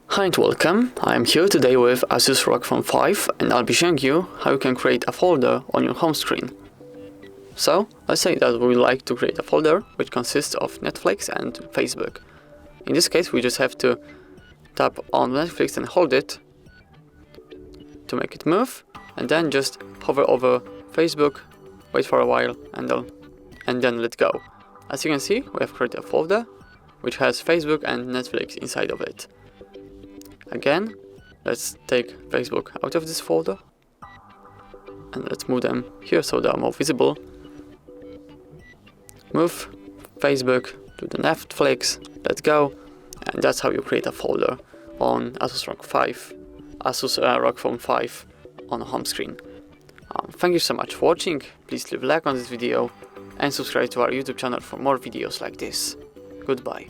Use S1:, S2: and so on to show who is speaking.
S1: Hi and welcome, I am here today with ASUS ROG Phone 5 and I'll be showing you how you can create a folder on your home screen. So, let's say that we would like to create a folder which consists of Netflix and Facebook. In this case we just have to tap on Netflix and hold it to make it move, and then just hover over Facebook, wait for a while and then let go. As you can see, we have created a folder which has Facebook and Netflix inside of it. Again, let's take Facebook out of this folder and let's move them here so they are more visible. Move Facebook to the Netflix, let go, and that's how you create a folder on ASUS ROG Phone 5 on the home screen. Thank you so much for watching, please leave a like on this video and subscribe to our YouTube channel for more videos like this. Goodbye.